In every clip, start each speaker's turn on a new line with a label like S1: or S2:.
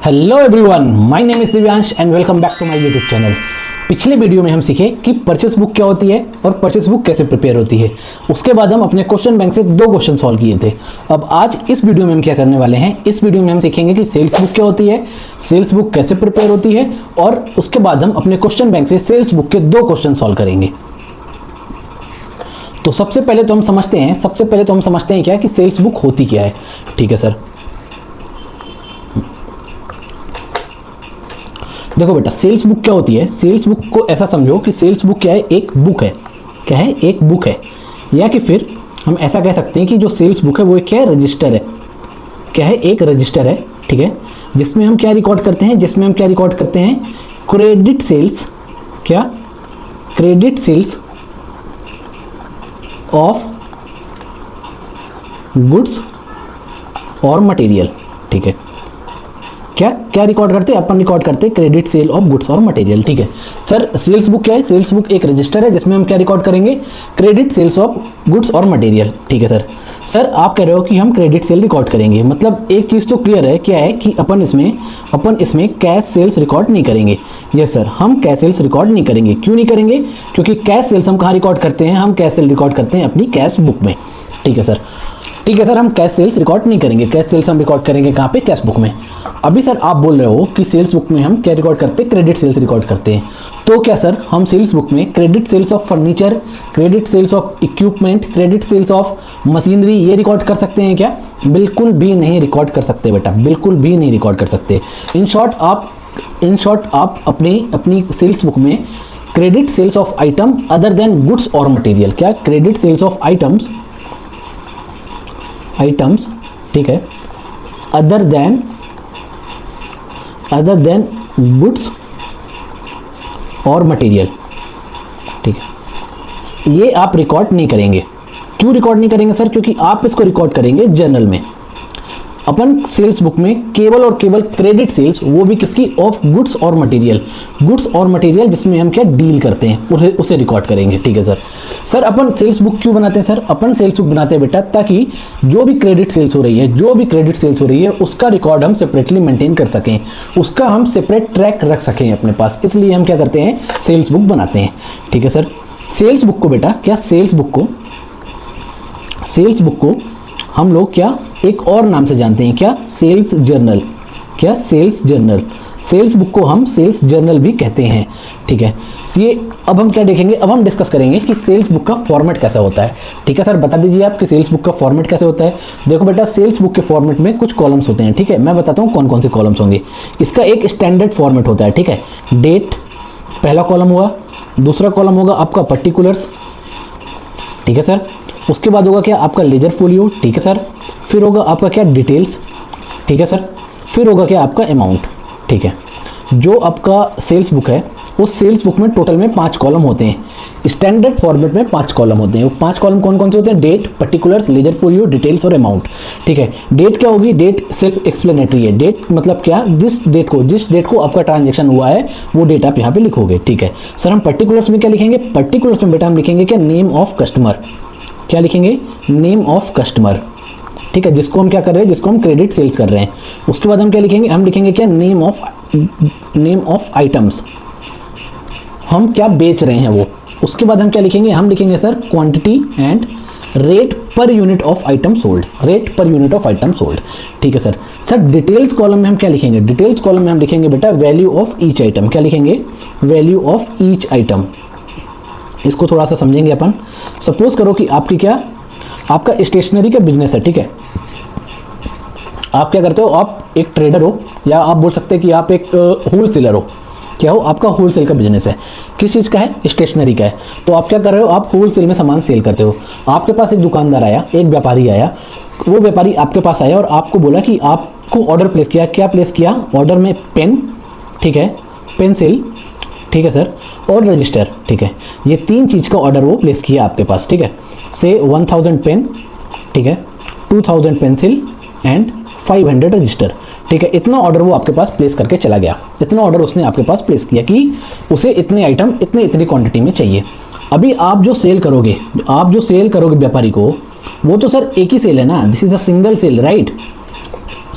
S1: Hello everyone, my name is Divyansh and welcome back to my YouTube channel. पिछले video में हम सीखे कि परचेस बुक क्या होती है और परचेस बुक कैसे प्रिपेयर होती है। उसके बाद हम अपने क्वेश्चन बैंक से 2 क्वेश्चन सॉल्व किए थे। अब आज इस वीडियो में हम क्या करने वाले हैं, इस वीडियो में हम सीखेंगे कि सेल्स बुक क्या होती है, सेल्स बुक कैसे प्रिपेयर होती है और उसके बाद हम अपने क्वेश्चन बैंक से सेल्स बुक के 2 क्वेश्चन सॉल्व करेंगे। तो सबसे पहले तो हम समझते हैं क्या कि सेल्स बुक होती क्या है। ठीक है सर, देखो बेटा, सेल्स बुक क्या होती है। सेल्स बुक को ऐसा समझो कि सेल्स बुक क्या है, एक बुक है। क्या है? एक बुक है। या कि फिर हम ऐसा कह सकते हैं कि जो सेल्स बुक है वो क्या है, रजिस्टर है। क्या है? एक रजिस्टर है। ठीक है, जिसमें हम क्या रिकॉर्ड करते हैं, क्रेडिट सेल्स। क्या? क्रेडिट सेल्स ऑफ गुड्स और मटेरियल। ठीक है, क्या रिकॉर्ड करते हैं अपन? रिकॉर्ड करते हैं क्रेडिट सेल ऑफ गुड्स और मटेरियल। ठीक है सर, सेल्स बुक क्या है? सेल्स बुक एक रजिस्टर है जिसमें हम क्या रिकॉर्ड करेंगे, क्रेडिट सेल्स ऑफ गुड्स और मटेरियल। ठीक है सर आप कह रहे हो कि हम क्रेडिट सेल रिकॉर्ड करेंगे, मतलब एक चीज़ तो क्लियर है। क्या है कि अपन इसमें कैश सेल्स रिकॉर्ड नहीं करेंगे। यस सर, हम कैश सेल्स रिकॉर्ड नहीं करेंगे। क्यों नहीं करेंगे? क्योंकि कैश सेल्स हम कहाँ रिकॉर्ड करते हैं, हम कैश सेल रिकॉर्ड करते हैं अपनी कैश बुक में। ठीक है सर, हम कैश सेल्स रिकॉर्ड नहीं करेंगे। कैश सेल्स हम रिकॉर्ड करेंगे कहाँ पे, कैश बुक में। अभी सर आप बोल रहे हो कि सेल्स बुक में हम क्या रिकॉर्ड करते हैं, क्रेडिट सेल्स रिकॉर्ड करते हैं। तो क्या सर हम सेल्स बुक में credit sales of furniture, credit sales of equipment, credit sales of machinery ये रिकॉर्ड कर सकते हैं क्या? बिल्कुल भी नहीं रिकॉर्ड कर सकते बेटा, बिल्कुल भी नहीं रिकॉर्ड कर सकते। इन शॉर्ट आप अपनी सेल्स बुक में credit sales of item other than goods और मटेरियल, क्या क्रेडिट सेल्स ऑफ आइटम्स, ठीक है, अदर देन गुड्स और मटेरियल। ठीक है, ये आप रिकॉर्ड नहीं करेंगे। क्यों रिकॉर्ड नहीं करेंगे सर? क्योंकि आप इसको रिकॉर्ड करेंगे जर्नल में। अपन सेल्स बुक में केवल और केवल क्रेडिट सेल्स, वो भी किसकी, ऑफ गुड्स और मटेरियल जिसमें हम क्या डील करते हैं उसे रिकॉर्ड करेंगे। ठीक है सर अपन सेल्स बुक क्यों बनाते हैं सर? अपन सेल्स बुक बनाते हैं बेटा ताकि जो भी क्रेडिट सेल्स हो रही है उसका रिकॉर्ड हम सेपरेटली मेंटेन कर सकें, उसका हम सेपरेट ट्रैक रख सकें अपने पास। इसलिए हम क्या करते हैं, सेल्स बुक बनाते हैं। ठीक है सर, सेल्स बुक को बेटा, क्या सेल्स बुक को हम लोग क्या एक और नाम से जानते हैं, क्या सेल्स जर्नल। क्या सेल्स जर्नल, सेल्स बुक को हम सेल्स जर्नल भी कहते हैं। ठीक है, ये अब हम क्या देखेंगे, अब हम डिस्कस करेंगे कि सेल्स बुक का फॉर्मेट कैसा होता है। ठीक है सर, बता दीजिए आप कि सेल्स बुक का फॉर्मेट कैसे होता है। देखो बेटा, सेल्स बुक के फॉर्मेट में कुछ कॉलम्स होते हैं। ठीक है, मैं बताता हूँ कौन कौन से कॉलम्स होंगे। इसका एक स्टैंडर्ड फॉर्मेट होता है। ठीक है, डेट पहला कॉलम होगा, दूसरा कॉलम होगा आपका पर्टिकुलर्स। ठीक है सर, उसके बाद होगा क्या आपका लेजर फोलियो। ठीक है सर, फिर होगा आपका क्या डिटेल्स। ठीक है सर, फिर होगा क्या आपका अमाउंट। ठीक है, जो आपका सेल्स बुक है उस सेल्स बुक में टोटल में 5 कॉलम होते हैं। स्टैंडर्ड फॉर्मेट में 5 कॉलम होते हैं। वो 5 कॉलम कौन कौन से होते हैं? Date, particulars, ledger folio, details और अमाउंट। ठीक है, डेट क्या होगी? डेट सेल्फ एक्सप्लेनेटरी है। डेट मतलब क्या, जिस डेट को आपका ट्रांजेक्शन हुआ है वो डेट आप यहाँ पे लिखोगे। ठीक है सर, हम पर्टिकुलर्स में क्या लिखेंगे? पर्टिकुलर्स में बेटा हम लिखेंगे क्या, नेम ऑफ कस्टमर। क्या लिखेंगे? Name of customer. ठीक है, जिसको हम क्या कर रहे हैं, जिसको हम क्रेडिट सेल्स कर रहे हैं। उसके बाद हम क्या लिखेंगे? हम लिखेंगे क्या, नेम ऑफ आइटम्स, हम क्या बेच रहे हैं वो। उसके बाद हम क्या लिखेंगे? हम लिखेंगे sir quantity and rate per unit of item sold, ठीक है सर डिटेल्स कॉलम में हम क्या लिखेंगे? डिटेल्स कॉलम में हम लिखेंगे बेटा वैल्यू ऑफ ईच आइटम। क्या लिखेंगे? Value of each item. इसको थोड़ा सा समझेंगे अपन। सपोज करो कि आपका स्टेशनरी का बिजनेस है। ठीक है, आप क्या करते हो, आप एक ट्रेडर हो या आप बोल सकते हैं कि आप एक होलसेलर हो। क्या हो? आपका होलसेल का बिजनेस है। किस चीज़ का है? स्टेशनरी का है। तो आप क्या कर रहे हो, आप होलसेल में सामान सेल करते हो। आपके पास एक दुकानदार आया, एक व्यापारी आया, वो व्यापारी आपके पास आया और आपको बोला कि आपको ऑर्डर प्लेस किया। क्या प्लेस किया? ऑर्डर में पेन, ठीक है, पेंसिल, ठीक है सर, और रजिस्टर। ठीक है, ये 3 चीज़ का ऑर्डर वो प्लेस किया आपके पास। ठीक है, से 1000 पेन, ठीक है, 2000 पेंसिल एंड 500 रजिस्टर। ठीक है, इतना ऑर्डर वो आपके पास प्लेस करके चला गया। इतना ऑर्डर उसने आपके पास प्लेस किया कि उसे इतने आइटम इतनी क्वांटिटी में चाहिए। अभी आप जो सेल करोगे व्यापारी को, वो तो सर एक ही सेल है ना, this is a single sale, right.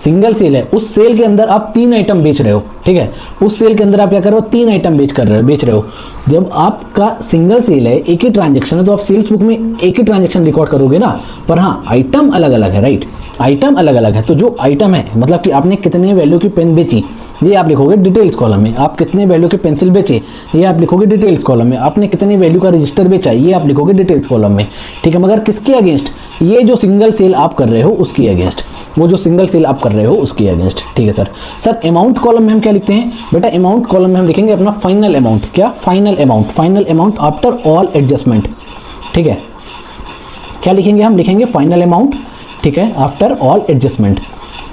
S1: Single sale है, उस सेल के अंदर आप 3 आइटम बेच रहे हो, ठीक है, उस सेल के अंदर आप क्या कर रहे हो, 3 आइटम बेच रहे हो। जब आपका सिंगल सेल है, एक ही ट्रांजेक्शन है, तो आप सेल्स बुक में एक ही ट्रांजेक्शन रिकॉर्ड करोगे ना, पर हाँ आइटम अलग अलग है, राइट, आइटम अलग अलग है। तो जो आइटम है मतलब कि आपने कितने वैल्यू की पेन बेची, ये आप लिखोगे डिटेल्स कॉलम में। आप कितने वैल्यू के पेंसिल बेचे, ये आप लिखोगे डिटेल्स कॉलम में। आपने कितने वैल्यू का रजिस्टर बेचा, ये आप लिखोगे डिटेल्स कॉलम में, ठीक है। मगर किसके अगेंस्ट, ये जो सिंगल सेल आप कर रहे हो उसकी अगेंस्ट, वो जो सिंगल सेल आप कर रहे हो उसकी अगेंस्ट, ठीक है सर। सर अमाउंट कॉलम में हम क्या लिखते हैं बेटा, अमाउंट कॉलम में हम लिखेंगे अपना फाइनल अमाउंट। क्या, final amount, final amount after all adjustment, ठीक है। क्या लिखेंगे हम, लिखेंगे फाइनल अमाउंट, ठीक है, आफ्टर ऑल एडजस्टमेंट,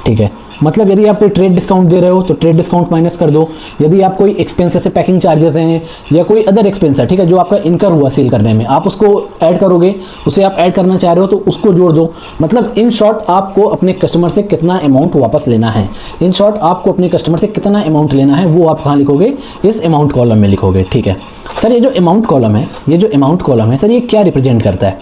S1: ठीक है। मतलब यदि आप कोई ट्रेड डिस्काउंट दे रहे हो तो ट्रेड डिस्काउंट माइनस कर दो। यदि आप कोई एक्सपेंस जैसे पैकिंग चार्जेस हैं या कोई अदर एक्सपेंस है, ठीक है, जो आपका इनकर हुआ सेल करने में, आप उसको ऐड करोगे, उसे आप ऐड करना चाह रहे हो तो उसको जोड़ दो। मतलब इन शॉर्ट आपको अपने कस्टमर से कितना अमाउंट वापस लेना है, इन शॉर्ट आपको अपने कस्टमर से कितना अमाउंट लेना है, वो आप कहाँ लिखोगे, इस अमाउंट कॉलम में लिखोगे, ठीक है। सर ये जो अमाउंट कॉलम है, ये जो अमाउंट कॉलम है सर, ये क्या रिप्रेजेंट करता है,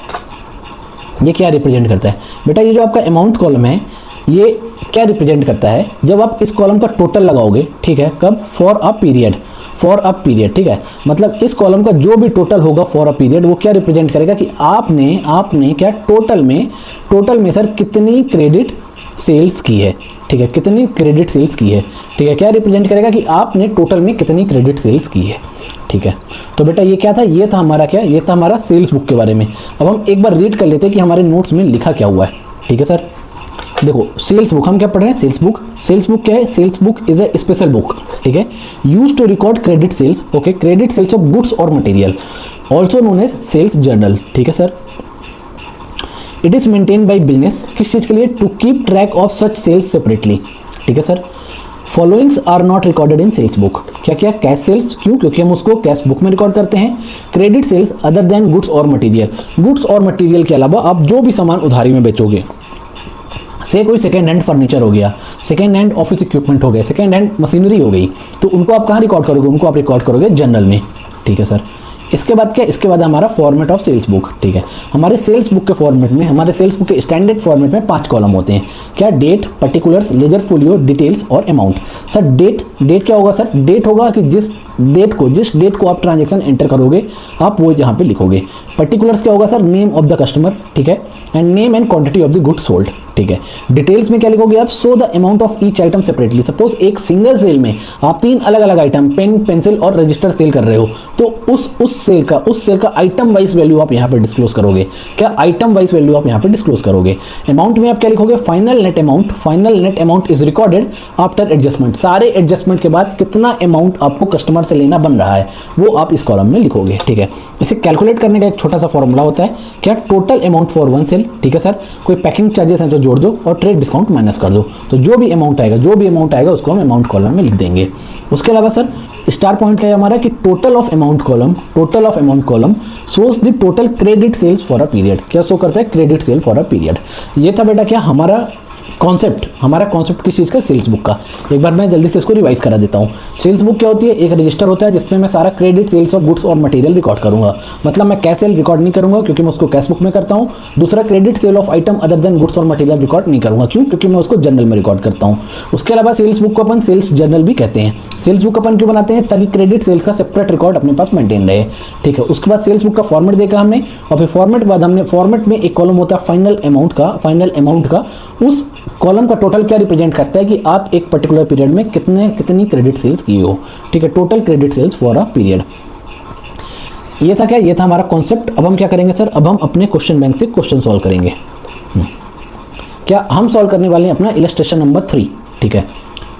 S1: ये क्या रिप्रेजेंट करता है बेटा, ये जो आपका अमाउंट कॉलम है ये क्या रिप्रेजेंट करता है, जब आप इस कॉलम का टोटल लगाओगे, ठीक है, कब, for a period, for a period, ठीक है। मतलब इस कॉलम का जो भी टोटल होगा फॉर अ पीरियड, वो क्या रिप्रेजेंट करेगा कि आपने क्या टोटल में सर कितनी क्रेडिट सेल्स की है, ठीक है, कितनी क्रेडिट सेल्स की है, ठीक है। क्या रिप्रेजेंट करेगा कि आपने टोटल में कितनी क्रेडिट सेल्स की है, ठीक है। तो बेटा ये क्या था, ये था हमारा क्या, ये था हमारा सेल्स बुक के बारे में। अब हम एक बार रीड कर लेते हैं कि हमारे नोट्स में लिखा क्या हुआ है, ठीक है सर। देखो सेल्स बुक, हम क्या पढ़ रहे हैं, सेल्स बुक क्या है, sales book is a special book, ठीक है, use to record credit sales, okay, credit sales of goods और material, also known as sales journal, ठीक है sir. It is maintain by business, किस चीज के लिए, to keep track of such sales separately, ठीक है सर। Followings are not recorded in sales book, क्या क्या, कैश सेल्स, क्यों, क्योंकि हम उसको कैश बुक में रिकॉर्ड करते हैं। Credit sales other than goods और मटेरियल, गुड्स और मटेरियल के अलावा आप जो भी सामान उधारी में बेचोगे, से कोई सेकेंड हैंड फर्नीचर हो गया, सेकेंड हैंड ऑफिस इक्विपमेंट हो गए, सेकेंड हैंड मशीनरी हो गई, तो उनको आप कहाँ रिकॉर्ड करोगे, उनको आप रिकॉर्ड करोगे जर्नल में, ठीक है सर। इसके बाद क्या, इसके बाद हमारा फॉर्मेट ऑफ सेल्स बुक, ठीक है। हमारे सेल्स बुक के फॉर्मेट में, हमारे सेल्स बुक के स्टैंडर्ड फॉर्मेट में 5 कॉलम होते हैं। क्या, date, particulars, ledger folio, details और अमाउंट। सर डेट क्या होगा सर, डेट होगा कि जिस डेट को आप ट्रांजेक्शन एंटर करोगे आप वो यहाँ पे लिखोगे। पर्टिकुलर्स क्या होगा sir, name of the customer, ठीक है, and name and quantity of the good sold, ठीक है। डिटेल्स में क्या लिखोगे आप, so the amount of each item separately. Suppose एक सिंगल सेल में आप 3 अलग अलग आइटम, पेन, पेंसिल और रजिस्टर सेल कर रहे हो, तो उस सेल का आइटम वाइज वैल्यू आप यहाँ पे डिस्क्लोज करोगे। क्या, आइटम वाइज वैल्यू आप यहाँ पे डिस्क्लोज करोगे। अमाउंट में आप क्या लिखोगे, final net amount is recorded after adjustment, सारे एडजस्टमेंट के बाद कितना अमाउंट आपको कस्टमर से लेना बन रहा है वो आप इस कॉलम में लिखोगे, ठीक है। इसे कैलकुलेट करने का एक छोटा सा फॉर्मूला होता है, क्या, total amount for one sale, ठीक है सर। कोई पैकिंग चार्जेस हैं तो जोड़ दो और ट्रेड डिस्काउंट माइनस कर दो, तो जो भी अमाउंट आएगा उसको हम अमाउंट कॉलम में लिख देंगे। उसके अलावा सर स्टार पॉइंट क्या है हमारा कि total of amount column shows the total credit sales for a period. क्या शो करता है, credit sale for a period. ये था बेटा क्या हमारा कॉन्सेप्ट किस चीज़ का, सेल्स बुक का। एक बार मैं जल्दी से इसको रिवाइज करा देता हूँ। सेल्स बुक क्या होती है, एक रजिस्टर होता है जिसमें मैं सारा क्रेडिट सेल्स ऑफ गुड्स और मटेरियल रिकॉर्ड करूंगा। मतलब मैं कैश सेल रिकॉर्ड नहीं करूंगा क्योंकि मैं उसको कैश बुक में करता हूँ। दूसरा, credit sale of item other than goods और मटेरियल रिकॉर्ड नहीं करूंगा, क्यों, क्योंकि मैं उसको जर्नल में रिकॉर्ड करता हूँ। उसके अलावा सेल्स बुक को अपन सेल्स जर्नल भी कहते हैं। सेल्स बुक अपन क्यों बनाते हैं, ताकि क्रेडिट सेल्स का सेपरेट रिकॉर्ड अपने पास मेंटेन रहे, ठीक है। उसके बाद सेल्स बुक का फॉर्मेट देखा हमने, और फिर फॉर्मेट के बाद हमने फॉर्मेट में एक कॉलम होता है फाइनल अमाउंट का। उस कॉलम का टोटल क्या रिप्रेजेंट करता है कि आप एक पर्टिकुलर पीरियड में कितनी क्रेडिट सेल्स की हो, ठीक है, total credit sales for a period. ये था क्या, ये था हमारा कॉन्सेप्ट। अब हम क्या करेंगे सर, अब हम अपने क्वेश्चन बैंक से क्वेश्चन सॉल्व करेंगे। क्या हम सॉल्व करने वाले हैं अपना इलस्ट्रेशन नंबर 3, ठीक है।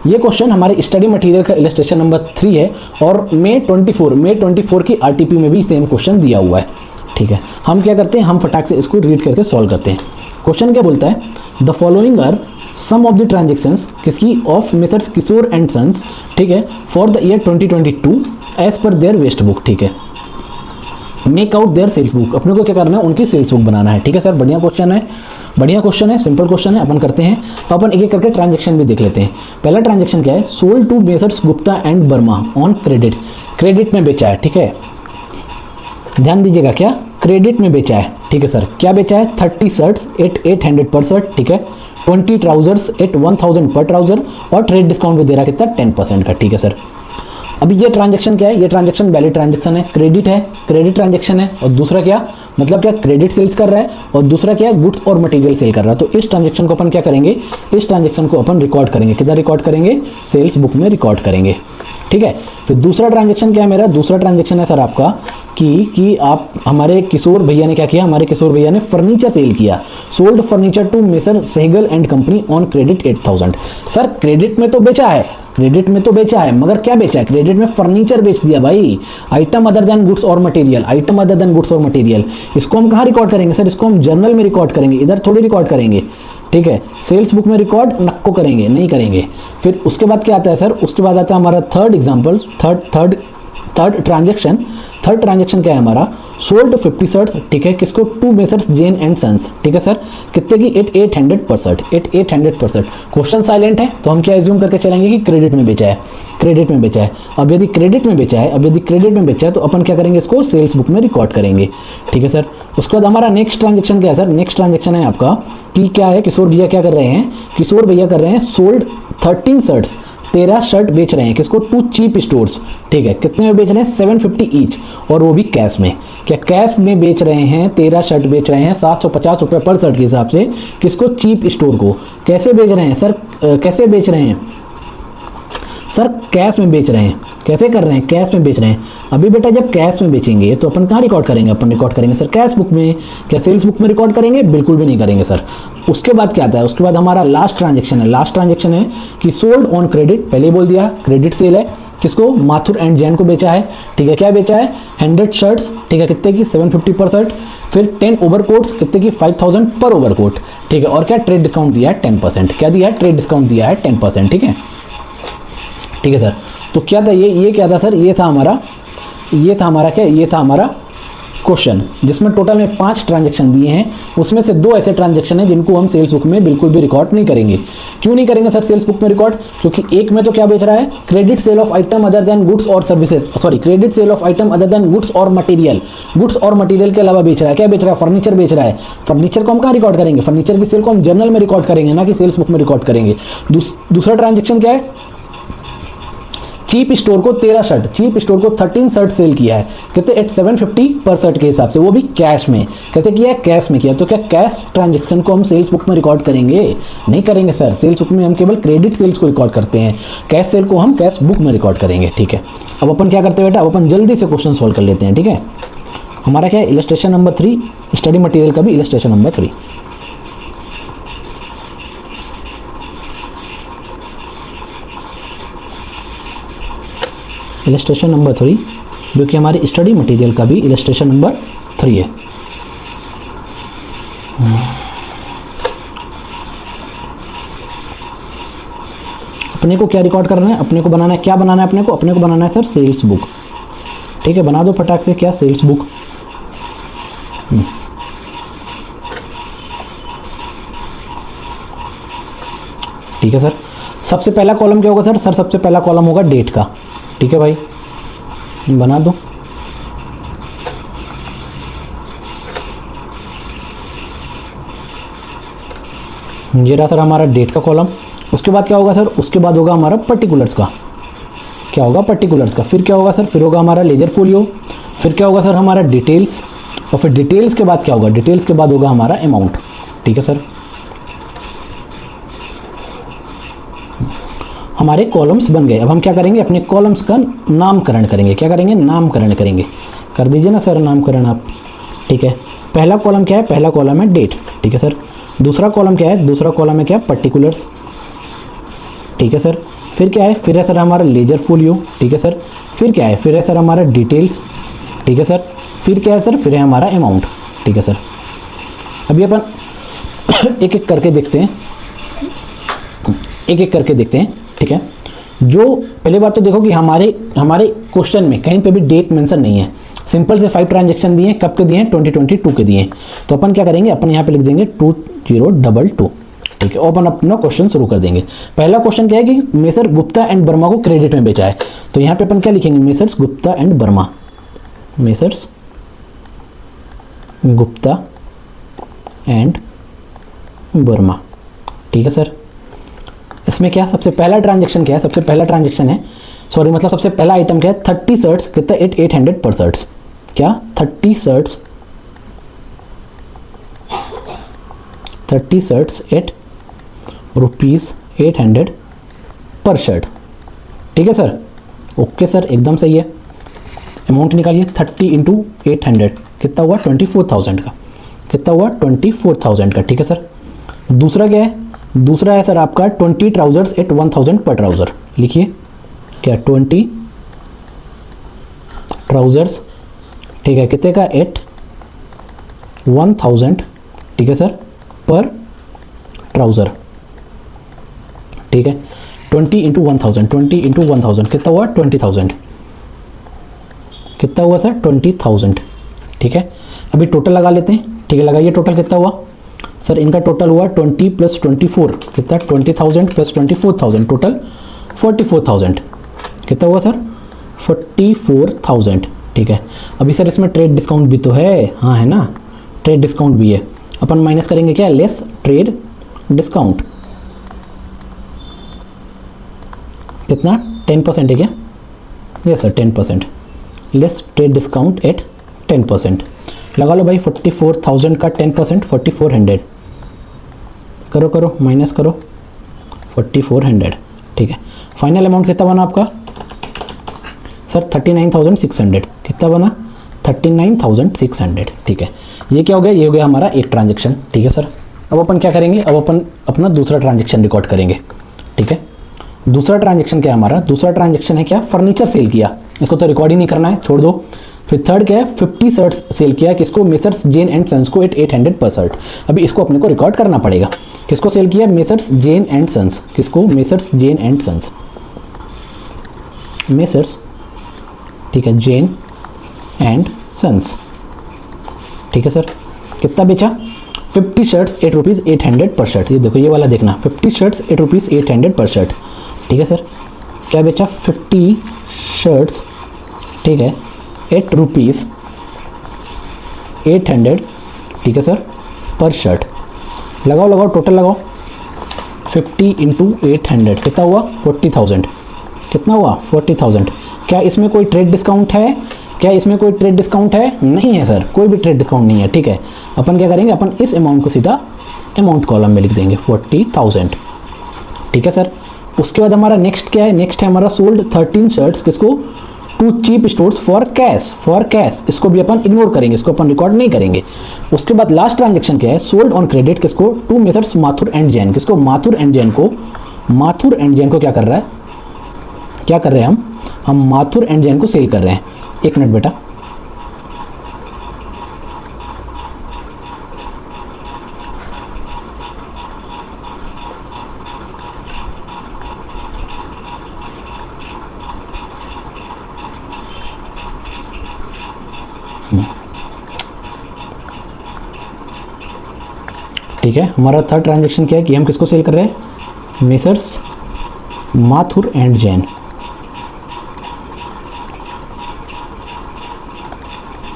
S1: ये क्वेश्चन हमारे स्टडी मटेरियल का इलस्ट्रेशन नंबर 3 है और May 24 की आरटीपी में भी सेम क्वेश्चन दिया हुआ है, ठीक है। हम क्या करते हैं, हम फटाक से इसको रीड करके सॉल्व करते हैं। क्वेश्चन क्या बोलता है, the following are some of the transactions, किसकी, of Mrs Kishore and sons, ठीक है, for the year 2022 as per their waste book, ठीक है। Make out their sales book, अपने को क्या करना है, उनकी सेल्स बुक बनाना है, ठीक है सर। बढ़िया क्वेश्चन है, सिंपल क्वेश्चन है, अपन करते हैं। अपन एक एक करके ट्रांजेक्शन भी देख लेते हैं। पहला ट्रांजेक्शन क्या है, sold to messrs Gupta and Verma on credit में बेचा है, ठीक है। ध्यान दीजिएगा, क्या क्रेडिट में बेचा है, ठीक है सर। क्या बेचा है? 30 शर्ट्स एट 800 पर शर्ट, ठीक है, 20 ट्राउजर्स एट 1000 पर ट्राउजर, और ट्रेड डिस्काउंट भी दे रहा है कितना? 10% का, ठीक है सर। अभी ये ट्रांजैक्शन क्या है? ये ट्रांजैक्शन वैलिड ट्रांजैक्शन है, क्रेडिट है, क्रेडिट ट्रांजैक्शन है। और दूसरा क्या, मतलब क्या, क्रेडिट सेल्स कर रहा है, और दूसरा क्या है, गुड्स और मटेरियल सेल कर रहा है। तो इस ट्रांजैक्शन को अपन क्या करेंगे? इस ट्रांजैक्शन को अपन रिकॉर्ड करेंगे। किधर रिकॉर्ड करेंगे? सेल्स बुक में रिकॉर्ड करेंगे, ठीक है। फिर दूसरा ट्रांजैक्शन क्या है मेरा? दूसरा ट्रांजैक्शन है सर आपका कि आप हमारे किशोर भैया ने क्या किया? हमारे किशोर भैया ने फर्नीचर सेल किया, sold furniture to mister Sehgal and company on credit 8000। Sir credit में तो बेचा है, क्रेडिट में तो बेचा है, मगर क्या बेचा है? क्रेडिट में फर्नीचर बेच दिया भाई, आइटम अदर देन गुड्स और material, item other than goods और मटेरियल। इसको हम कहाँ रिकॉर्ड करेंगे सर? इसको हम जर्नल में रिकॉर्ड करेंगे, इधर थोड़ी रिकॉर्ड करेंगे, ठीक है। सेल्स बुक में रिकॉर्ड नक्को करेंगे, नहीं करेंगे। फिर उसके बाद क्या आता है सर? उसके बाद आता है हमारा third example, third transaction. Third transaction क्या है हमारा? सोल्ड 50 शर्ट्स, ठीक है, किसको? To messrs Jain and sons, ठीक है सर, कितने की? 800 पर शर्ट, 800 पर शर्ट। क्वेश्चन साइलेंट है तो हम क्या एज्यूम करके चलेंगे कि क्रेडिट में बेचा है, क्रेडिट में बेचा है। अब यदि क्रेडिट में बेचा है, तो अपन क्या करेंगे? इसको सेल्स बुक में रिकॉर्ड करेंगे, ठीक है सर। उसके बाद हमारा नेक्स्ट ट्रांजैक्शन क्या है सर? नेक्स्ट ट्रांजैक्शन है आपका कि क्या है? किशोर भैया क्या कर रहे हैं? किशोर भैया कर रहे हैं सोल्ड 13 शर्ट्स, 13 शर्ट बेच रहे हैं, किसको? टू चीप स्टोर्स, ठीक है। कितने में बेच रहे हैं? 750 ईच, और वो भी कैश में। क्या कैश में बेच रहे हैं? 13 शर्ट बेच रहे हैं 750 रुपये पर शर्ट के हिसाब से, किसको? चीप स्टोर को। कैसे बेच रहे हैं सर? कैसे बेच रहे हैं सर? कैश में बेच रहे हैं। कैसे कर रहे हैं? कैश में बेच रहे हैं। अभी बेटा जब कैश में बेचेंगे तो अपन कहाँ रिकॉर्ड करेंगे? अपन रिकॉर्ड करेंगे सर कैश बुक में। क्या सेल्स बुक में रिकॉर्ड करेंगे? बिल्कुल भी नहीं करेंगे सर। उसके बाद क्या आता है? उसके बाद हमारा लास्ट ट्रांजैक्शन है। लास्ट ट्रांजैक्शन है कि सोल्ड ऑन क्रेडिट, पहले बोल दिया क्रेडिट सेल है, किसको? माथुर एंड जैन को बेचा है, ठीक है। क्या बेचा है? 100 शर्ट्स, ठीक है, कितने की? 750 पर शर्ट। फिर 10 ओवरकोट्स, कितने की? 5000 पर ओवरकोट, ठीक है। और क्या? ट्रेड डिस्काउंट दिया है 10%। क्या दिया है? ट्रेड डिस्काउंट दिया है 10%, ठीक है, ठीक है सर। तो क्या था ये क्या था सर? ये था हमारा क्या? ये था हमारा क्वेश्चन, जिसमें टोटल में 5 ट्रांजैक्शन दिए हैं। उसमें से 2 ऐसे ट्रांजैक्शन हैं जिनको हम सेल्स बुक में बिल्कुल भी रिकॉर्ड नहीं करेंगे। क्यों नहीं करेंगे सर सेल्स बुक में रिकॉर्ड? क्योंकि एक में तो क्या बेच रहा है? Credit sale of item other than goods और services, sorry, credit sale of item other than goods और मटेरियल, गुड्स और मटेरियल के अलावा बेच रहा है। क्या बेच रहा है? फर्नीचर बेच रहा है। फर्नीचर को हम कहाँ रिकॉर्ड करेंगे? फर्नीचर की सेल को हम जर्नल में रिकॉर्ड करेंगे, ना कि सेल्स बुक में रिकॉर्ड करेंगे। दूसरा ट्रांजेक्शन क्या है? चीप स्टोर को 13 शर्ट, चीप स्टोर को 13 शर्ट सेल किया है, कितने? 750 पर शर्ट के हिसाब से, वो भी कैश में। कैसे किया है? कैश में किया। तो क्या कैश ट्रांजैक्शन को हम सेल्स बुक में रिकॉर्ड करेंगे? नहीं करेंगे सर। सेल्स बुक में हम केवल क्रेडिट सेल्स को रिकॉर्ड करते हैं, कैश सेल को हम कैश बुक में रिकॉर्ड करेंगे, ठीक है। अब अपन क्या करते हैं बेटा? अब अपन जल्दी से क्वेश्चन सॉल्व कर लेते हैं, ठीक है। हमारा क्या है? इलस्ट्रेशन नंबर 3, स्टडी मटेरियल का भी इलस्ट्रेशन नंबर 3। इलस्ट्रेशन नंबर 3, जो कि हमारे स्टडी मटेरियल का भी इलस्ट्रेशन नंबर 3 है। अपने को क्या रिकॉर्ड करना है? अपने को बनाना है, क्या बनाना है अपने को? अपने को बनाना है सर सेल्स बुक, ठीक है। बना दो फटाक से, क्या? Sales book. ठीक है सर। सबसे पहला कॉलम क्या होगा सर? सबसे पहला कॉलम होगा डेट का, ठीक है भाई, बना दो। ये रहा सर हमारा डेट का कॉलम। उसके बाद क्या होगा सर? उसके बाद होगा हमारा पर्टिकुलर्स का। क्या होगा? पर्टिकुलर्स का। फिर क्या होगा सर? फिर होगा हमारा लेजर फोलियो। फिर क्या होगा सर? हमारा डिटेल्स। और फिर डिटेल्स के बाद क्या होगा? डिटेल्स के बाद होगा हमारा अमाउंट, ठीक है सर। हमारे कॉलम्स बन गए। अब हम क्या करेंगे? अपने कॉलम्स का नामकरण करेंगे। क्या करेंगे? नामकरण करेंगे। कर दीजिए ना सर नामकरण आप, ठीक है। पहला कॉलम क्या है? पहला कॉलम है डेट, ठीक है सर। दूसरा कॉलम क्या है? दूसरा कॉलम है क्या? पर्टिकुलर्स, ठीक है सर। फिर क्या है? फिर है सर हमारा लेजर फोलियो, ठीक है सर। फिर क्या है? फिर है सर हमारा डिटेल्स, ठीक है सर। फिर क्या है सर? फिर है हमारा अमाउंट, ठीक है सर। अभी अपन एक एक करके देखते हैं, एक एक करके देखते हैं, ठीक है। जो पहले बात तो देखो कि हमारे क्वेश्चन में कहीं पे भी डेट मेंशन नहीं है। सिंपल से 5 ट्रांजैक्शन दिए हैं। कब के दिए हैं? 2022 के दिए हैं। तो अपन क्या करेंगे? अपन यहाँ पे लिख देंगे 2022, ठीक है। और अपन अपना क्वेश्चन शुरू कर देंगे। पहला क्वेश्चन क्या है कि मेसर गुप्ता एंड वर्मा को क्रेडिट में बेचा है। तो यहाँ पे अपन क्या लिखेंगे? Messrs Gupta and Verma, messrs Gupta and Verma. ठीक है सर, इसमें क्या सबसे पहला ट्रांजेक्शन क्या है, सबसे पहला ट्रांजेक्शन है, सॉरी मतलब सबसे पहला आइटम क्या है, 30 शर्ट्स कितना 800 पर शर्ट्स, क्या 30 शर्ट्स एट ₹800 पर शर्ट। ठीक है सर, ओके सर एकदम सही है। अमाउंट निकालिए 30 × 800 कितना हुआ 24,000 का, कितना हुआ 24,000 का। ठीक है सर, दूसरा क्या है, दूसरा है सर आपका 20 ट्राउजर्स एट 1000 पर ट्राउजर। लिखिए क्या 20 ट्राउजर्स, ठीक है कितने का एट 1000, ठीक है सर पर ट्राउजर। ठीक है 20 × 1000, 20 × 1000 कितना हुआ 20,000, कितना हुआ सर 20,000। ठीक है, अभी टोटल लगा लेते हैं। ठीक है, लगाइए टोटल कितना हुआ सर, इनका टोटल हुआ 20 + 24 कितना 20,000 + 24,000 टोटल 44,000। कितना हुआ सर 44,000। ठीक है, अभी सर इसमें ट्रेड डिस्काउंट भी तो है, हाँ है ना, ट्रेड डिस्काउंट भी है, अपन माइनस करेंगे क्या, लेस ट्रेड डिस्काउंट, कितना 10% है क्या, yes sir 10%, less trade discount at 10%। लगा लो भाई 44,000 का 10% 4400, करो करो माइनस करो 4400। ठीक है, फाइनल अमाउंट कितना बना आपका सर 39,600, कितना बना 39,600। ठीक है, ये क्या हो गया, ये हो गया हमारा एक ट्रांजेक्शन। ठीक है सर, अब अपन क्या करेंगे, अब अपन अपना दूसरा ट्रांजेक्शन रिकॉर्ड करेंगे। ठीक है, दूसरा ट्रांजेक्शन क्या है हमारा, दूसरा ट्रांजेक्शन है क्या, फर्नीचर सेल किया, इसको तो रिकॉर्ड ही नहीं करना है, छोड़ दो। फिर थर्ड क्या है, 50 शर्ट्स सेल किया, किसको, मेसर्स जेन एंड सन्स को एट 800 पर शर्ट। अभी इसको अपने को रिकॉर्ड करना पड़ेगा, किसको सेल किया, मेसर्स जेन एंड सन्स, किसको, messrs Jain and sons, messrs, ठीक है जेन एंड सन्स। ठीक है सर, कितना बेचा 50 शर्ट्स एट ₹800 पर शर्ट। ये देखो ये वाला देखना, 50 शर्ट्स एट ₹800 पर शर्ट। ठीक है सर, क्या बेचा 50 शर्ट्स, ठीक है एट ₹800, ठीक है सर पर शर्ट। लगाओ लगाओ टोटल लगाओ, 50 × 800 कितना हुआ 40,000, कितना हुआ 40,000। क्या इसमें कोई ट्रेड डिस्काउंट है, क्या इसमें कोई ट्रेड डिस्काउंट है, नहीं है सर, कोई भी ट्रेड डिस्काउंट नहीं है। ठीक है, अपन क्या करेंगे, अपन इस अमाउंट को सीधा अमाउंट कॉलम में लिख देंगे 40,000। ठीक है सर, उसके बाद हमारा नेक्स्ट क्या है, नेक्स्ट है हमारा सोल्ड 13 शर्ट्स, किसको, to cheap stores for cash, for cash, इसको भी अपन इग्नोर करेंगे, इसको अपन रिकॉर्ड नहीं करेंगे। उसके बाद लास्ट ट्रांजेक्शन क्या है, सोल्ड ऑन क्रेडिट, किसको, to messrs Mathur and Jain, किसको, माथुर एंड जैन को, माथुर एंड जैन को क्या कर रहा है, क्या कर रहे हैं हम माथुर एंड जैन को सेल कर रहे हैं। एक मिनट बेटा, ठीक है, हमारा थर्ड ट्रांजेक्शन क्या है कि हम किसको सेल कर रहे हैं, messrs Mathur and Jain,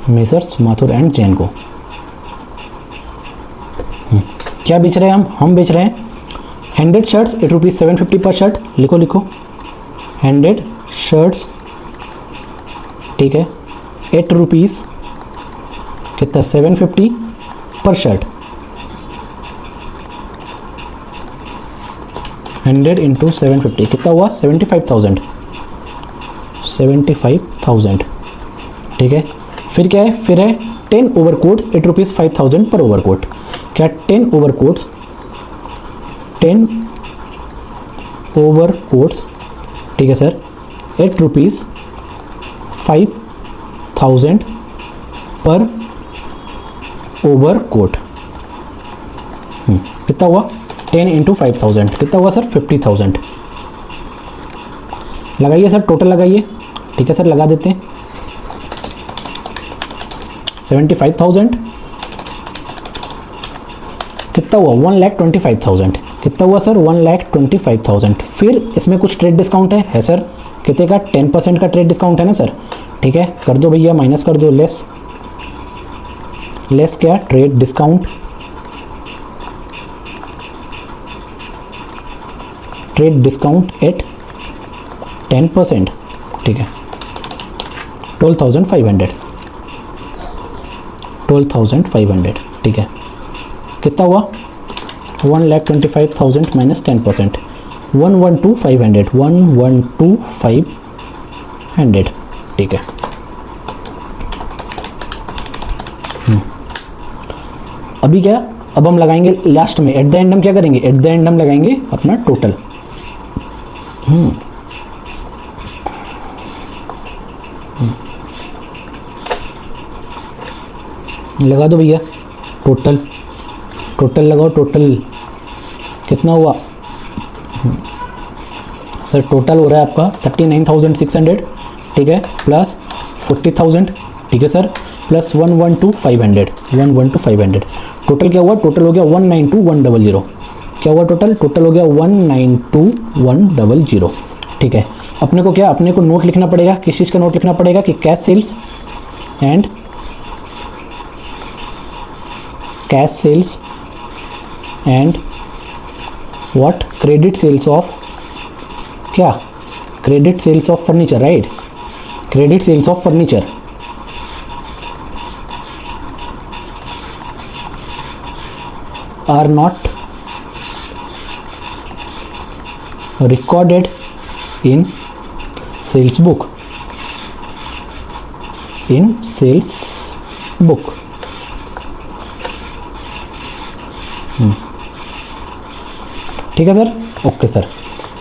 S1: messrs Mathur and Jain को क्या बेच रहे हैं हम बेच रहे हैं 100 शर्ट्स एट ₹750 पर शर्ट। लिखो लिखो 100 शर्ट्स, ठीक है एट रुपीज़ कितना 750 पर शर्ट, 100 × 750 कितना हुआ 75,000, 75,000। ठीक है, फिर क्या है, फिर है 10 ओवर कोट्स एट ₹5,000 पर ओवर कोट। क्या 10 ओवर कोट्स, 10 ओवर कोट्स, ठीक है सर एट ₹5,000 पर ओवर कोट। कितना हुआ 10 × 5,000 कितना हुआ सर 50,000। लगाइए सर टोटल लगाइए, ठीक है सर लगा देते हैं 75,000 कितना हुआ 1,25,000, कितना हुआ सर 1,25,000। फिर इसमें कुछ ट्रेड डिस्काउंट है सर, कितने का 10% का ट्रेड डिस्काउंट है ना सर। ठीक है, कर दो भैया माइनस कर दो, लेस लेस क्या, trade discount, trade discount at 10%, ठीक है, 12,500, 12,500, ठीक है, कितना हुआ, 1,25,000 माइनस 10%, 112,500, 112,500, ठीक है। अभी क्या, अब हम लगाएंगे लास्ट में, एट द एंड हम क्या करेंगे, एट द एंड हम लगाएंगे अपना टोटल। लगा दो भैया टोटल, टोटल लगाओ, टोटल कितना हुआ सर, टोटल हो रहा है आपका 39,600, ठीक है, प्लस 40,000, ठीक है सर, प्लस 112,500, 112,500, टोटल क्या हुआ, टोटल हो गया 192,100, क्या हुआ टोटल, टोटल हो गया 192,100, ठीक है। अपने को क्या, अपने को नोट लिखना पड़ेगा, किस चीज़ का नोट लिखना पड़ेगा कि cash sales and cash sales and what, credit sales of क्या, credit sales of furniture, right, credit sales of furniture are not recorded in sales book, in sales book, ठीक है सर, ओके सर।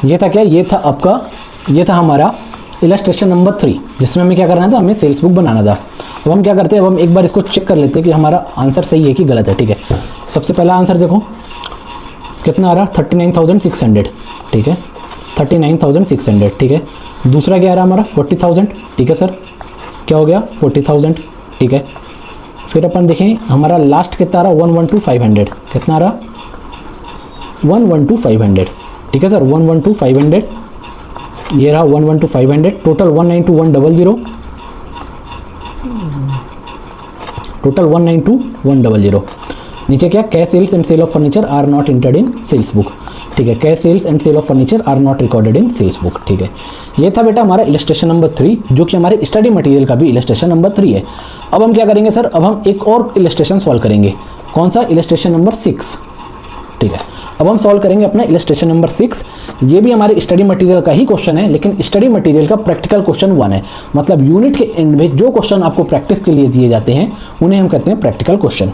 S1: ये था क्या, ये था आपका, ये था हमारा इलस्ट्रेशन नंबर 3, जिसमें हमें क्या करना था, हमें सेल्स बुक बनाना था। अब हम क्या करते हैं, अब हम एक बार इसको चेक कर लेते हैं कि हमारा आंसर सही है कि गलत है, ठीक है। सबसे पहला आंसर देखो कितना आ रहा, 39,600, ठीक है, 39,600, ठीक है। दूसरा क्या आ रहा हमारा 40,000, ठीक है सर, क्या हो गया 40,000, ठीक है। फिर अपन देखें हमारा लास्ट कितना आ रहा, 112,500, कितना आ रहा 112,500, ठीक है सर, 112,500, ये रहा 112,500, टोटल 192,100, टोटल 192,100। नीचे क्या, cash sales and sale of furniture are not entered in sales book, ठीक है, cash sales and sale of furniture are not recorded in sales book, ठीक है। ये था बेटा हमारा इलस्ट्रेशन नंबर 3, जो कि हमारे स्टडी मटेरियल का भी इलस्ट्रेशन नंबर 3 है। अब हम क्या करेंगे सर, अब हम एक और इलस्ट्रेशन सॉल्व करेंगे, कौन सा, इलस्ट्रेशन नंबर 6, ठीक है। अब हम सॉल्व करेंगे अपना इलस्ट्रेशन नंबर 6। ये भी हमारे स्टडी मटेरियल का ही क्वेश्चन है, लेकिन स्टडी मटेरियल का प्रैक्टिकल क्वेश्चन 1 है। मतलब यूनिट के एंड में जो क्वेश्चन आपको प्रैक्टिस के लिए दिए जाते हैं उन्हें हम कहते हैं प्रैक्टिकल क्वेश्चन।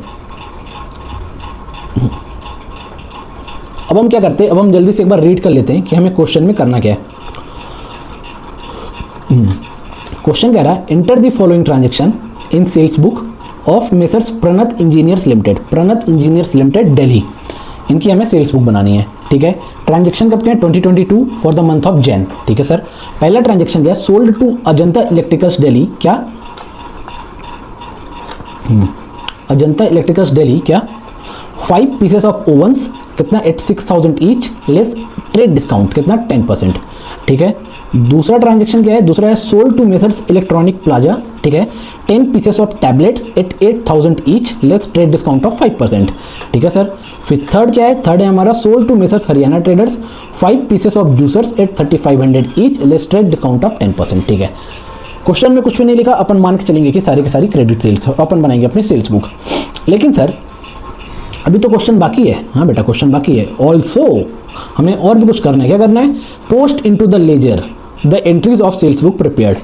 S1: अब हम क्या करते हैं, अब हम जल्दी से एक बार रीड कर लेते हैं कि हमें क्वेश्चन में करना क्या है। क्वेश्चन कह रहा है, enter the following transaction in sales book of messrs Pranat Engineers Limited, Pranat Engineers Limited Delhi, इनकी हमें सेल्स बुक बनानी है, ठीक है। ट्रांजैक्शन कब के हैं, 2022 for the month of Jan, ठीक है सर। पहला ट्रांजैक्शन क्या है, sold to Ajanta electricals Delhi, क्या अजंता इलेक्ट्रिकल्स दिल्ली, क्या 5 पीसेस ऑफ ओवंस, कितना 86,000 ईच, लेस ट्रेड डिस्काउंट कितना 10%, ठीक है। दूसरा ट्रांजैक्शन क्या है, दूसरा है sold to messrs electronic plaza, ठीक है, 10 pieces of tablets at 8,000 each, less trade discount of 5%, ठीक है सर। फिर थर्ड क्या है, थर्ड है हमारा sold to messrs Haryana traders 5 pieces of juicers at 3,500 each, less trade discount of 10%, ठीक है। क्वेश्चन में कुछ भी नहीं लिखा, अपन मान के चलेंगे कि सारी की सारी क्रेडिट सेल्स, अपन बनाएंगे अपनी सेल्स बुक। लेकिन सर अभी तो क्वेश्चन बाकी है, हाँ बेटा क्वेश्चन बाकी है। ऑल्सो हमें और भी कुछ करना है, क्या करना है, post into the ledger the entries of sales book prepared.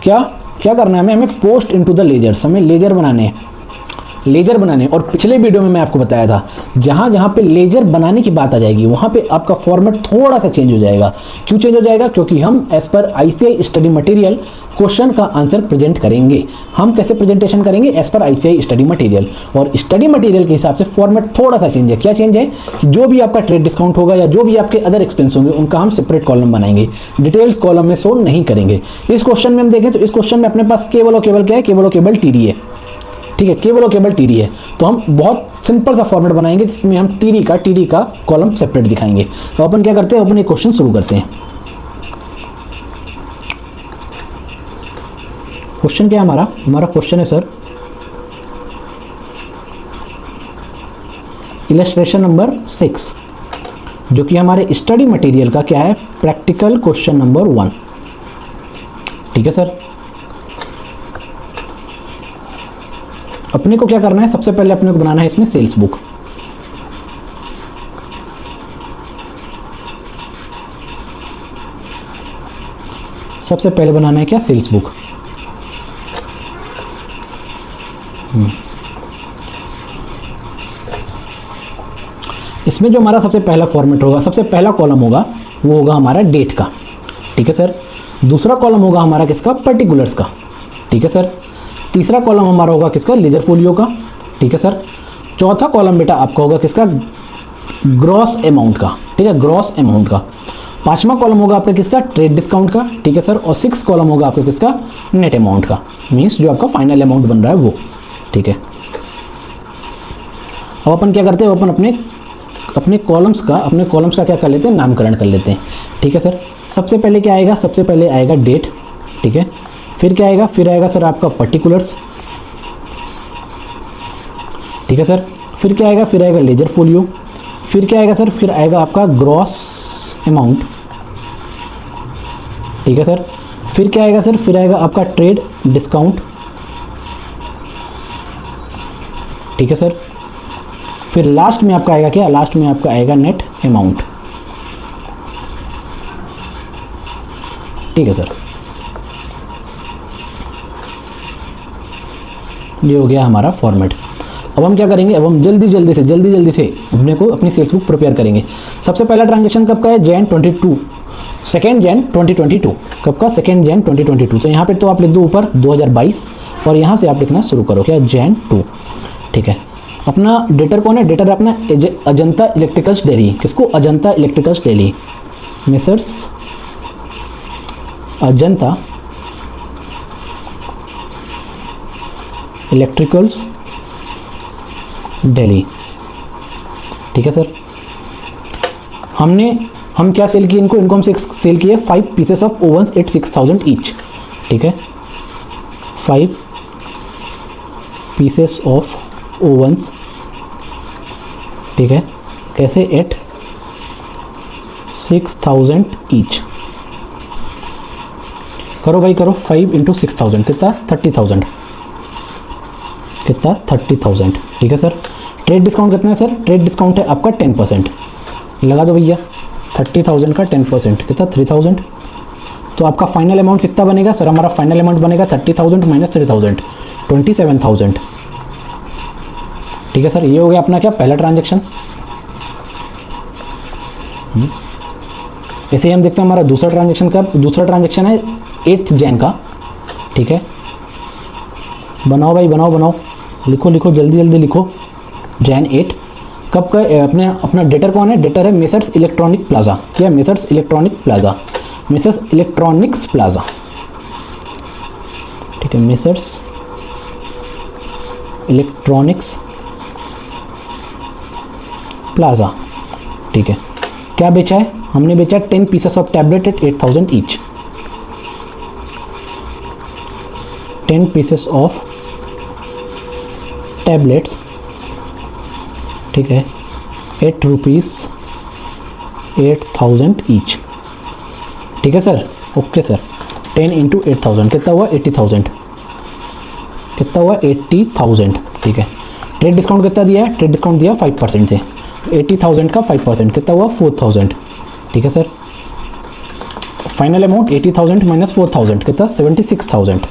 S1: क्या क्या करना है हमें पोस्ट इनटू द लेजर्स, हमें लेजर बनाने, लेजर बनाने। और पिछले वीडियो में मैं आपको बताया था, जहाँ जहाँ पे लेजर बनाने की बात आ जाएगी वहाँ पे आपका फॉर्मेट थोड़ा सा चेंज हो जाएगा। क्यों चेंज हो जाएगा, क्योंकि हम as per ICI study material question का आंसर प्रेजेंट करेंगे। हम कैसे प्रेजेंटेशन करेंगे, as per ICI study material, और स्टडी मटेरियल के हिसाब से फॉर्मेट थोड़ा सा चेंज है। क्या चेंज है कि जो भी आपका ट्रेड डिस्काउंट होगा या जो भी आपके अदर एक्सपेंस होंगे उनका हम सेपरेट कॉलम बनाएंगे, डिटेल्स कॉलम में शो नहीं करेंगे। इस क्वेश्चन में हम देखें तो इस क्वेश्चन में अपने पास केवल और केवल क्या है, केवल और केवल टीडी है, ठीक है, केवल और केवल टीडी है। तो हम बहुत सिंपल सा फॉर्मेट बनाएंगे जिसमें हम टीडी का कॉलम सेपरेट दिखाएंगे। तो अपन क्या करते हैं, अपन एक क्वेश्चन शुरू करते हैं। क्वेश्चन क्या है हमारा क्वेश्चन है सर, इलस्ट्रेशन नंबर 6, जो कि हमारे स्टडी मटेरियल का क्या है, प्रैक्टिकल क्वेश्चन नंबर 1। ठीक है सर, अपने को क्या करना है, सबसे पहले अपने को बनाना है इसमें सेल्स बुक। सबसे पहले बनाना है क्या, सेल्स बुक। इसमें जो हमारा सबसे पहला फॉर्मेट होगा, सबसे पहला कॉलम होगा वो होगा हमारा डेट का। ठीक है सर, दूसरा कॉलम होगा हमारा किसका, पर्टिकुलर्स का। ठीक है सर, तीसरा कॉलम हमारा होगा किसका, लेजर फोलियो का। ठीक है सर, चौथा कॉलम बेटा आपका होगा किसका, ग्रॉस अमाउंट का। ठीक है, ग्रॉस अमाउंट का। पांचवा कॉलम होगा आपका किसका, ट्रेड डिस्काउंट का। ठीक है सर, और 6 कॉलम होगा आपका किसका, नेट अमाउंट का, मीन्स जो आपका फाइनल अमाउंट बन रहा है वो। ठीक है, अब अपन क्या करते हैं, अपन अपने कॉलम्स का क्या कर लेते हैं, नामकरण कर लेते हैं। ठीक है सर, सबसे पहले क्या आएगा, सबसे पहले आएगा डेट। ठीक है, फिर क्या आएगा, फिर आएगा सर आपका पर्टिकुलर्स। ठीक है सर, फिर क्या आएगा, फिर आएगा लेजर फोलियो। फिर क्या आएगा सर, फिर आएगा आपका ग्रॉस अमाउंट। ठीक है सर, फिर क्या आएगा सर, फिर आएगा आपका ट्रेड डिस्काउंट। ठीक है सर, फिर लास्ट में आपका आएगा क्या, लास्ट में आपका आएगा नेट अमाउंट। ठीक है सर, ये हो गया हमारा फॉर्मेट। अब हम क्या करेंगे, अब हम जल्दी जल्दी से अपने को अपनी सेल्स बुक प्रिपेयर करेंगे। सबसे पहला ट्रांजेक्शन कब का है, जैन 22, 2 जैन 2022। कब का, 2 जैन 2022। तो यहाँ पे तो आप लिख दो ऊपर 2022 और यहाँ से आप लिखना शुरू करो क्या, जैन 2। ठीक है, अपना डेटर कौन है, डेटर अपना अजंता इलेक्ट्रिकल्स दिल्ली। किसको, Ajanta electricals Delhi, Mrs Ajanta electricals Delhi. ठीक है सर, हम क्या सेल किए इनको हम सेल किए 5 pieces of ovens at 6000 each. ठीक है, 5 पीसेस ऑफ ओवन्स। ठीक है, कैसे, एट 6000 ईच। करो भाई करो, 5 × 6000 कितना, 30,000। कितना, 30,000। ठीक है सर, ट्रेड डिस्काउंट कितना है सर, ट्रेड डिस्काउंट है आपका 10%। लगा दो भैया, 30,000 का 10% कितना, 3,000। तो आपका फाइनल अमाउंट कितना बनेगा सर, हमारा फाइनल अमाउंट बनेगा 30,000 - 3,000, 27,000। ठीक है सर, ये हो गया अपना क्या, पहला ट्रांजेक्शन। ऐसे ही हम देखते हैं हमारा दूसरा ट्रांजेक्शन का। दूसरा ट्रांजेक्शन है 8 जैन का। ठीक है, बनाओ भाई बनाओ, लिखो जल्दी लिखो, जैन 8। कब का, अपना डेटर कौन है, डेटर है मेसर्स इलेक्ट्रॉनिक प्लाजा। क्या, messrs electronic plaza, messrs electronics plaza. ठीक है, मेसर्स इलेक्ट्रॉनिक्स प्लाजा। ठीक है, क्या बेचा है, हमने बेचा 10 pieces of tablet at 8000 each. 10 pieces of tablets. ठीक है, 8 रुपीज़ 8000 ईच। ठीक है सर, ओके सर, 10 × 8000 कितना हुआ, 80,000। कितना हुआ, 80,000। ठीक है, ट्रेड डिस्काउंट कितना दिया है, ट्रेड डिस्काउंट दिया 5% से, 80,000 का 5% कितना हुआ, 4,000। ठीक है सर, फाइनल अमाउंट 80,000 - 4,000 कितना, 76,000।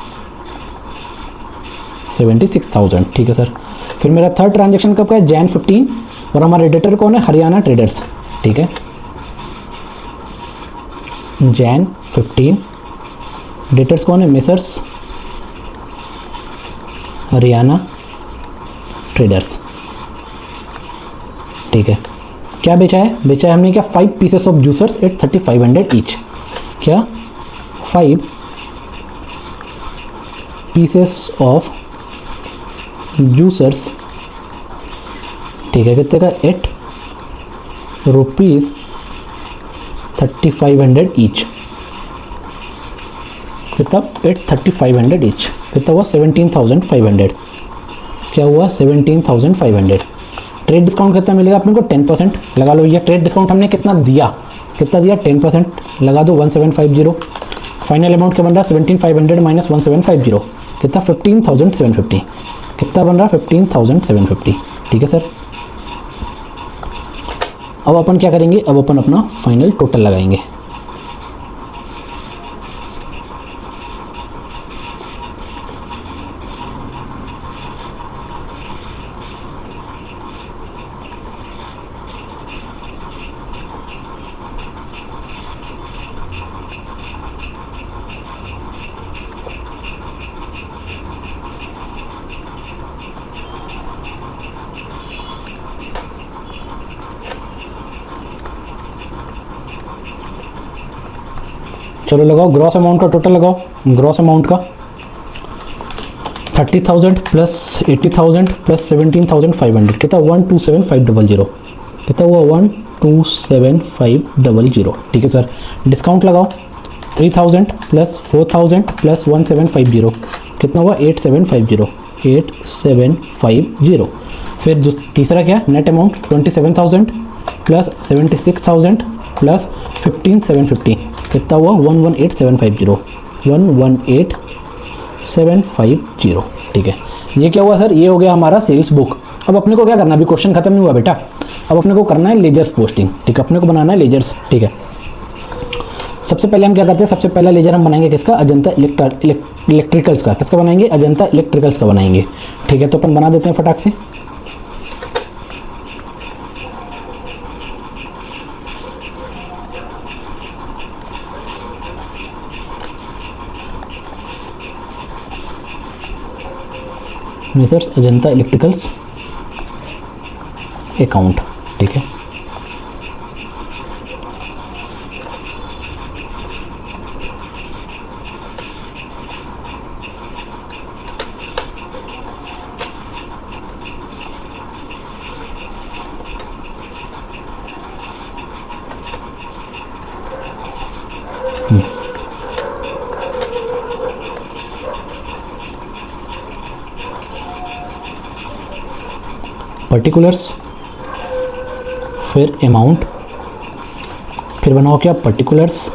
S1: 76,000। ठीक है सर, फिर मेरा थर्ड ट्रांजेक्शन कब का है, जैन 15 और हमारे डेटर कौन है, हरियाणा ट्रेडर्स। ठीक है, जैन 15, डेटर्स कौन है, मेसर्स हरियाणा ट्रेडर्स। ठीक है, क्या बेचा है, बेचा है हमने क्या, 5 pieces of juicers at 3500 each. क्या, 5 पीसेस ऑफ जूसर्स। ठीक है, कितने का, 8 रुपीज़ 3500 ईच। कितना, 3500 ईच कितना हुआ, 17,500। क्या हुआ, 17,500। ट्रेड डिस्काउंट कितना मिलेगा अपने को 10%, लगा लो। ये ट्रेड डिस्काउंट हमने कितना दिया, 10%, लगा दो 1750। फाइनल अमाउंट क्या बन रहा है 17500 माइनस 1750, कितना 15750, कितना बन रहा है 15750। ठीक है सर। अब अपन क्या करेंगे, अब अपन अपना फाइनल टोटल लगाएंगे। चलो लगाओ, ग्रॉस अमाउंट का टोटल लगाओ। ग्रॉस अमाउंट का 30,000 प्लस 80,000 प्लस 17,500, कितना 127,500, कितना हुआ 127,500। ठीक है सर। डिस्काउंट लगाओ 3,000 प्लस 4,000 प्लस 1750, कितना हुआ 8750, 8750। फिर जो तीसरा क्या नेट अमाउंट 27,000 प्लस 76,000 प्लस 15,750, कितना हुआ 118,750, 118,750। ठीक है, ये क्या हुआ सर, ये हो गया हमारा सेल्स बुक। अब अपने को क्या करना है, अभी क्वेश्चन खत्म नहीं हुआ बेटा, अब अपने को करना है लेजर्स पोस्टिंग। ठीक है, अपने को बनाना है लेजर्स। ठीक है, सबसे पहले हम क्या करते हैं, सबसे पहला लेजर हम बनाएंगे किसका, अजंता इलेक्ट्रिकल्स का। किसका बनाएंगे, अजंता इलेक्ट्रिकल्स का बनाएंगे। ठीक है, तो अपन बना देते हैं फटाक से। Messrs Ajanta electricals account. ठीक है, पर्टिकुलर्स, फिर अमाउंट, फिर बनाओ क्या पर्टिकुलर्स।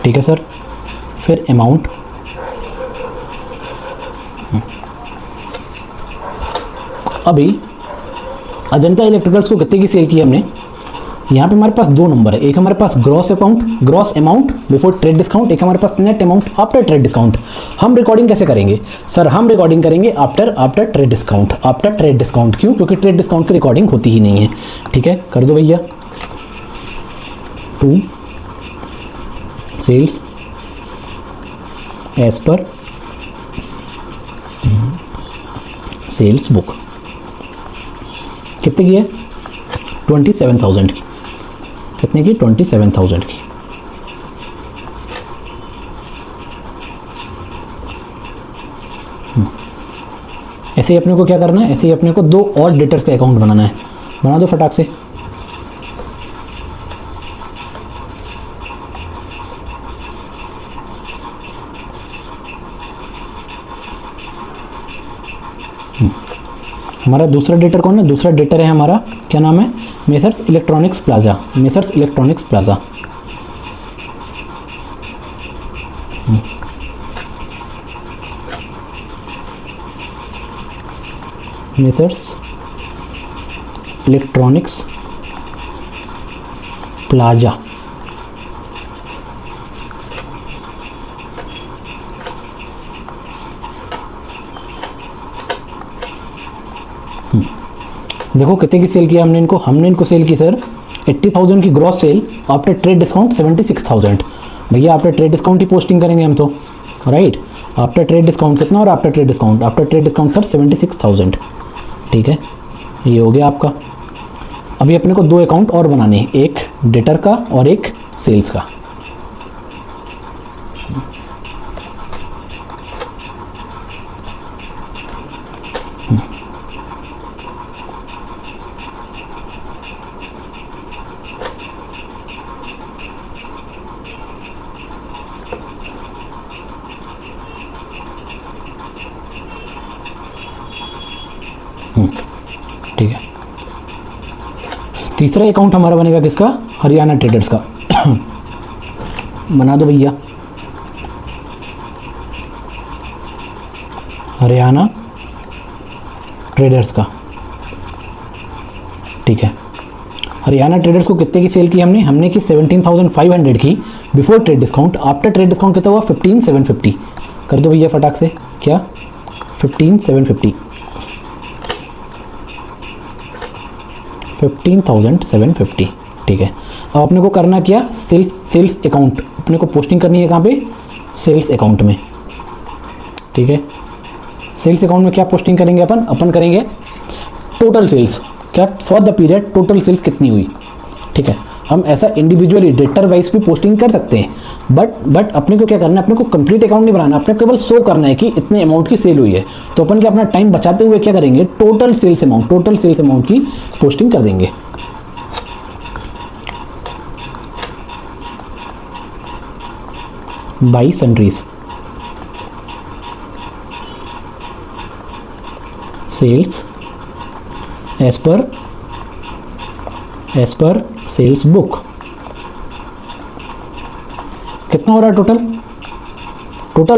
S1: ठीक है सर, फिर अमाउंट, अभी अजंता इलेक्ट्रिकल्स को कितने की सेल की हमने, यहाँ पे हमारे पास दो नंबर है, एक हमारे पास gross amount before trade discount, एक हमारे पास net amount after trade discount. हम रिकॉर्डिंग कैसे करेंगे सर, हम रिकॉर्डिंग करेंगे after trade discount, after trade discount. क्यों, क्योंकि ट्रेड डिस्काउंट की रिकॉर्डिंग होती ही नहीं है। ठीक है, कर दो भैया। To sales as per sales book, कितने की है 27,000 की, कितने की 27,000 की। ऐसे ही अपने को क्या करना है, ऐसे ही अपने को दो और डेटर्स का अकाउंट बनाना है। बना दो फटाक से। हमारा दूसरा डेटर कौन है, दूसरा डेटर है हमारा, क्या नाम है, messrs electronics plaza, messrs electronics plaza. Messrs electronics plaza. देखो कितने की सेल किया हमने इनको, सेल की सर 80,000 की gross sale, after trade discount 76,000। भैया आफ्टर ट्रेड डिस्काउंट ही पोस्टिंग करेंगे हम तो, राइट। आफ्टर ट्रेड डिस्काउंट कितना, और आफ्टर ट्रेड डिस्काउंट सर 76,000। ठीक है, ये हो गया आपका। अभी अपने को दो अकाउंट और बनाने हैं, एक डेटर का और एक सेल्स का। तीसरा अकाउंट हमारा बनेगा किसका, हरियाणा ट्रेडर्स का। बना दो भैया, हरियाणा ट्रेडर्स का। ठीक है, हरियाणा ट्रेडर्स को कितने की सेल की हमने की 17,500 की before trade discount. After trade discount कितना हुआ, 15,750। कर दो भैया फटाक से, क्या 15,750, 15,750। ठीक है, अब अपने को करना क्या, सेल्स अकाउंट अपने को पोस्टिंग करनी है कहाँ पे, सेल्स अकाउंट में। ठीक है, सेल्स अकाउंट में क्या पोस्टिंग करेंगे अपन करेंगे टोटल सेल्स, क्या for the period total sales कितनी हुई। ठीक है, हम ऐसा इंडिविजुअली डेटर वाइज भी पोस्टिंग कर सकते हैं, बट अपने को क्या करना है, अपने को कंप्लीट अकाउंट नहीं बनाना, अपने को केवल शो करना है कि इतने अमाउंट की सेल हुई है। तो अपन क्या अपना टाइम बचाते हुए क्या करेंगे, टोटल सेल्स अमाउंट की पोस्टिंग कर देंगे। By sundries sales as per sales book. कितना हो रहा है टोटल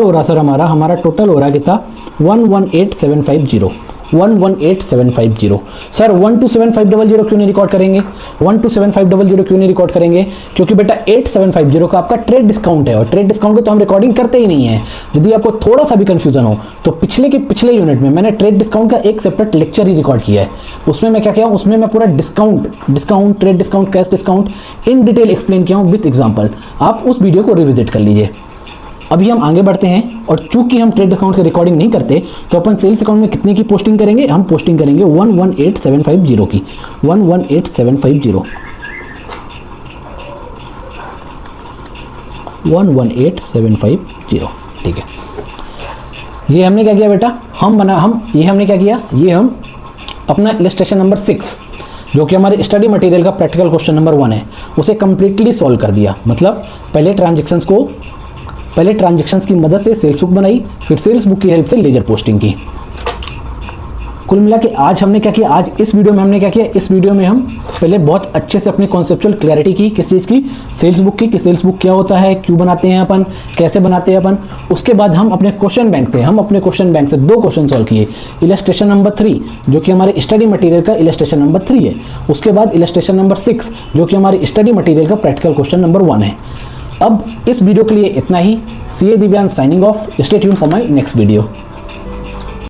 S1: हो रहा सर, हमारा टोटल हो रहा कितना, 118,750, 118,750। सर 127,500 क्यों नहीं रिकॉर्ड करेंगे, 127,500 क्यों नहीं रिकॉर्ड करेंगे, क्योंकि बेटा 8,750 का आपका ट्रेड डिस्काउंट है, और ट्रेड डिस्काउंट को तो हम रिकॉर्डिंग करते ही नहीं है। यदि आपको थोड़ा सा भी कंफ्यूजन हो तो पिछले यूनिट में मैंने ट्रेड डिस्काउंट का एक सेपरेट लेक्चर ही रिकॉर्ड किया है। उसमें मैं क्या किया, उसमें मैं पूरा discount, trade discount, cash discount in detail explain किया हूँ विद एग्जाम्पल। आप उस वीडियो को रिविजिट कर लीजिए। अभी हम आगे बढ़ते हैं, और चूंकि हम ट्रेड डिस्काउंट की रिकॉर्डिंग नहीं करते तो अपन सेल्स अकाउंट में कितने की पोस्टिंग करेंगे, हम पोस्टिंग करेंगे 118,750 की, 118,750, 118,750। ठीक है, ये हमने क्या किया बेटा, हमने क्या किया, ये हम अपना इलस्ट्रेशन नंबर 6 जो कि हमारे स्टडी मटेरियल का प्रैक्टिकल क्वेश्चन नंबर 1 है, उसे कंप्लीटली सॉल्व कर दिया। मतलब पहले ट्रांजैक्शंस की मदद से सेल्स बुक बनाई, फिर सेल्स बुक की हेल्प से लेजर पोस्टिंग की। कुल मिला के आज हमने क्या किया, आज इस वीडियो में हमने क्या किया, इस वीडियो में हम पहले बहुत अच्छे से अपनी कॉन्सेप्चुअल क्लैरिटी की, किस चीज़ की, सेल्स बुक की, कि सेल्स बुक क्या होता है, क्यों बनाते हैं अपन, कैसे बनाते हैं अपन। उसके बाद हम अपने क्वेश्चन बैंक से 2 क्वेश्चन सॉल्व किए। इलस्ट्रेशन नंबर 3 जो कि हमारे स्टडी मटेरियल का इलस्ट्रेशन नंबर 3 है, उसके बाद इलस्ट्रेशन नंबर 6 जो कि हमारे स्टडी मटेरियल का प्रैक्टिकल क्वेश्चन नंबर 1 है। अब इस वीडियो के लिए इतना ही। C A Divyansh signing off, stay tuned for my next video.